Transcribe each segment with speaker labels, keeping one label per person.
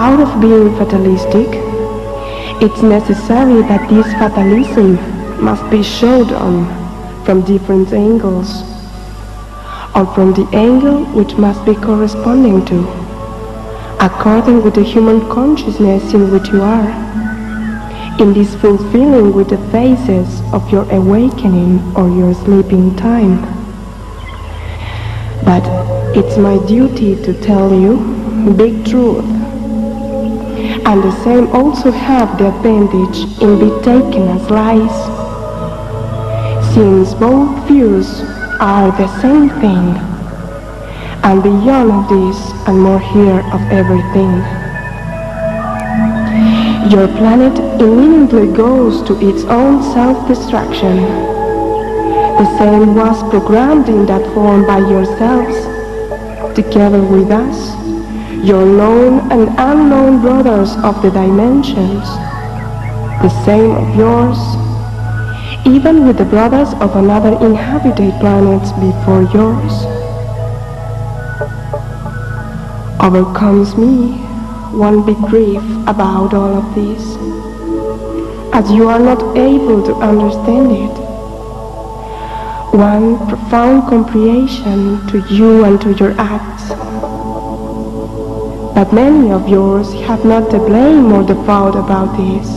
Speaker 1: out of being fatalistic, it's necessary that this fatalism must be showed on from different angles, or from the angle which must be corresponding to, according with the human consciousness in which you are, in this fulfilling with the phases of your awakening or your sleeping time. But it's my duty to tell you big truth, and the same also have the advantage in be taken as lies, since both views are the same thing, and beyond of this and more here of everything. Your planet imminently goes to its own self-destruction. The same was programmed in that form by yourselves, together with us, your known and unknown brothers of the dimensions, the same of yours, even with the brothers of another inhabited planets before yours. Overcomes me one big grief about all of this, as you are not able to understand it. One profound comprehension to you and to your acts. But many of yours have not the blame or the fault about this.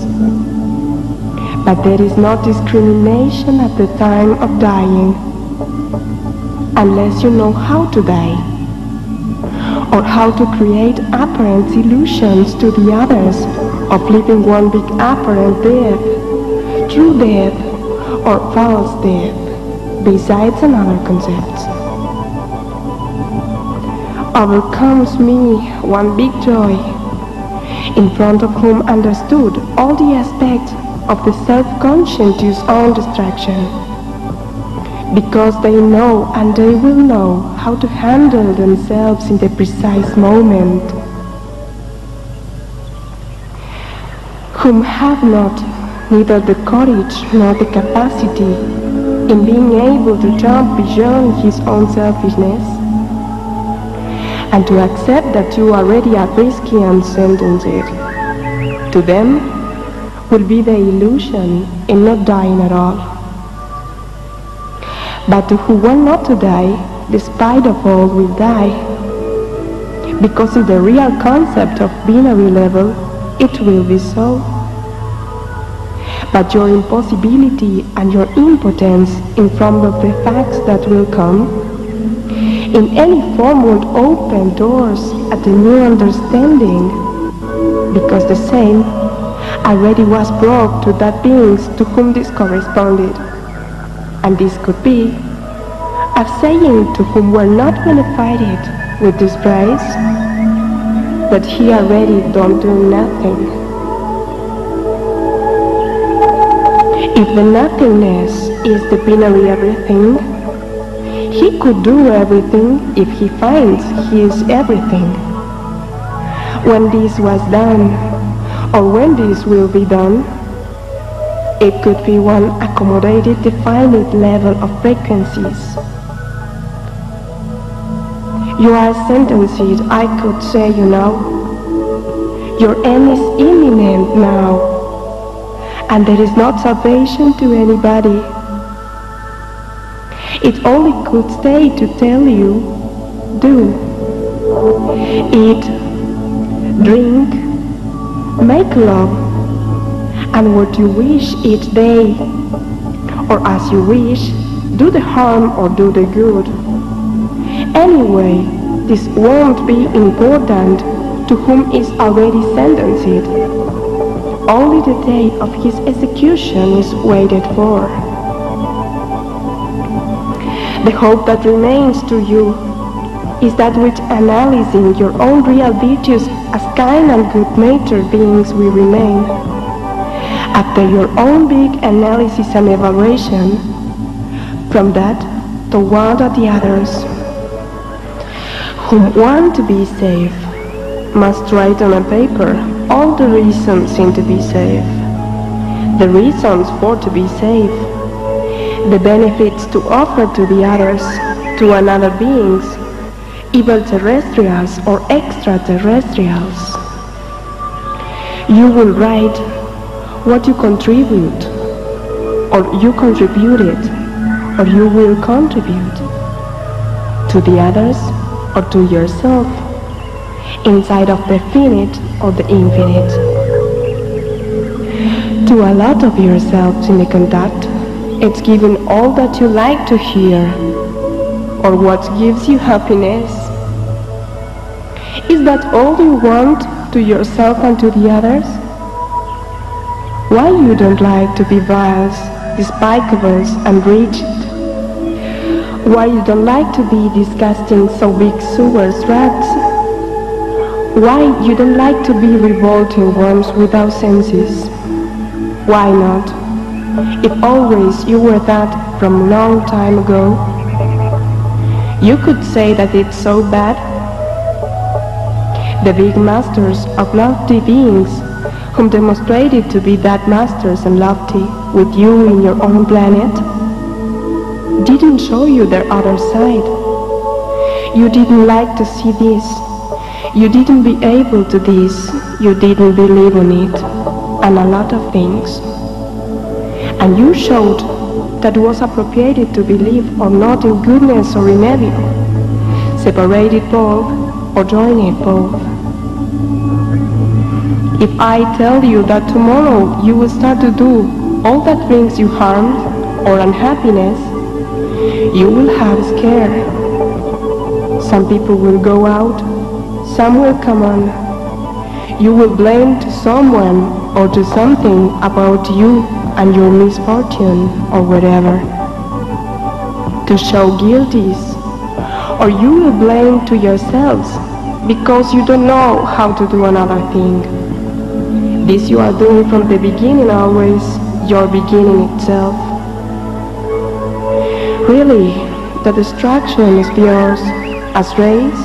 Speaker 1: But there is no discrimination at the time of dying, unless you know how to die, or how to create apparent illusions to the others of living one big apparent death, true death, or false death, besides another concepts. Overcomes me one big joy, in front of whom understood all the aspects of the self-conscious own distraction, because they know and they will know how to handle themselves in the precise moment, whom have not neither the courage nor the capacity in being able to jump beyond his own selfishness, and to accept that you already are risky and sentenced. To them will be the illusion in not dying at all. But to who want not to die, despite of all will die, because in the real concept of binary level, it will be so. But your impossibility and your impotence in front of the facts that will come, in any form would open doors at the new understanding, because the same already was brought to that beings to whom this corresponded. And this could be a saying to whom were not benefited with this prize, that he already don't do nothing. If the nothingness is the binary everything, he could do everything if he finds he is everything. When this was done, or when this will be done, it could be one accommodated, definite level of frequencies. You are sentenced, I could say, you know. Your end is imminent now, and there is not salvation to anybody. It only could stay to tell you, do, eat, drink, make love, and what you wish each day, or as you wish, do the harm or do the good. Anyway, this won't be important to whom is already sentenced. Only the day of his execution is waited for. The hope that remains to you is that which analyzing your own real virtues as kind and good-natured beings will remain. After your own big analysis and evaluation, from that toward the others, whom want to be safe, must write on a paper all the reasons seem to be safe, the reasons for to be safe, the benefits to offer to the others, to another beings, either terrestrials or extraterrestrials. You will write what you contribute, or you contributed, or you will contribute to the others or to yourself, inside of the finite or the infinite. To a lot of yourselves in the contact, it's giving all that you like to hear, or what gives you happiness. Is that all you want to yourself and to the others? Why you don't like to be vile, despicable and rigid? Why you don't like to be disgusting, so big sewers rats? Why you don't like to be revolting worms without senses? Why not? If always you were that from long time ago, you could say that it's so bad. The big masters of lofty beings, whom demonstrated to be that masters and lofty with you in your own planet, didn't show you their other side. You didn't like to see this. You didn't be able to this. You didn't believe in it, and a lot of things. And you showed that it was appropriate to believe or not in goodness or in evil, separate it both or join it both. If I tell you that tomorrow you will start to do all that brings you harm or unhappiness, you will have scare. Some people will go out, some will come on. You will blame to someone or to something about you and your misfortune or whatever, to show guilties, or you will blame to yourselves because you don't know how to do another thing. This you are doing from the beginning always, your beginning itself. Really, the destruction is yours as rays,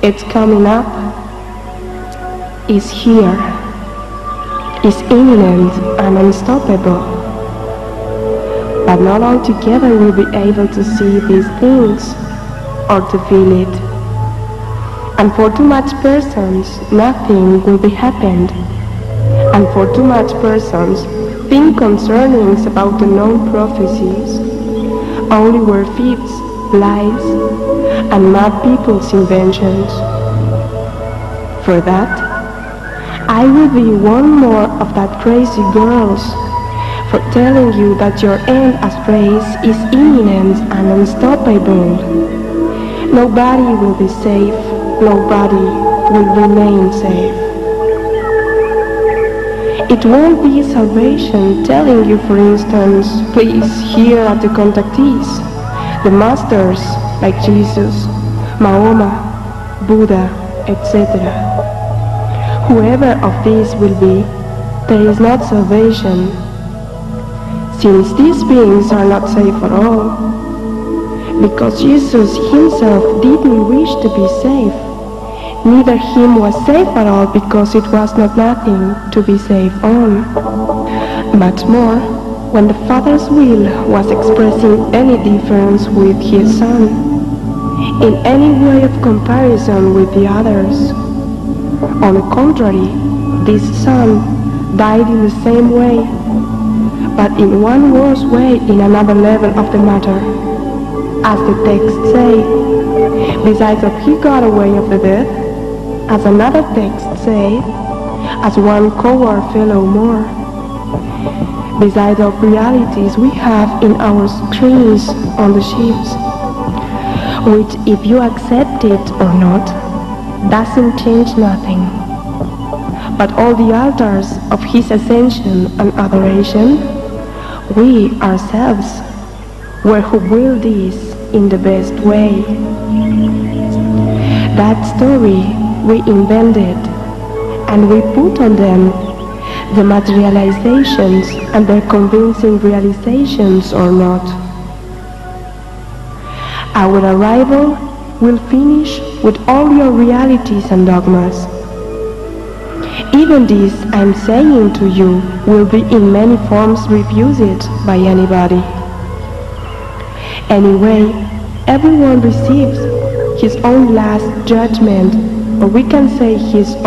Speaker 1: it's coming up, is here, is imminent and unstoppable. But not all together will be able to see these things or to feel it. And for too much persons, nothing will be happened. And for too much persons, think concernings about the known prophecies only were fibs, lies, and mad people's inventions. For that, I will be one more of that crazy girls for telling you that your end as race is imminent and unstoppable. Nobody will be safe, nobody will remain safe. It won't be salvation telling you, for instance, please here at the contactees, the masters like Jesus, Mahoma, Buddha, etc. Whoever of these will be, there is not salvation, since these beings are not safe at all, because Jesus himself didn't wish to be safe. Neither him was safe at all because it was not nothing to be safe on. Much more, when the Father's will was expressing any difference with his Son, in any way of comparison with the others. On the contrary, this Son died in the same way, but in one worse way in another level of the matter. As the texts say, besides that he got away of the death, as another text say, as one coward fellow more. Besides of realities we have in our screens on the ships, which if you accept it or not, doesn't change nothing. But all the altars of his ascension and adoration, we ourselves were who will this in the best way. That story we invented, and we put on them the materializations and their convincing realizations or not. Our arrival will finish with all your realities and dogmas. Even this I'm saying to you will be in many forms refused by anybody. Anyway, everyone receives his own last judgment, or we can say his own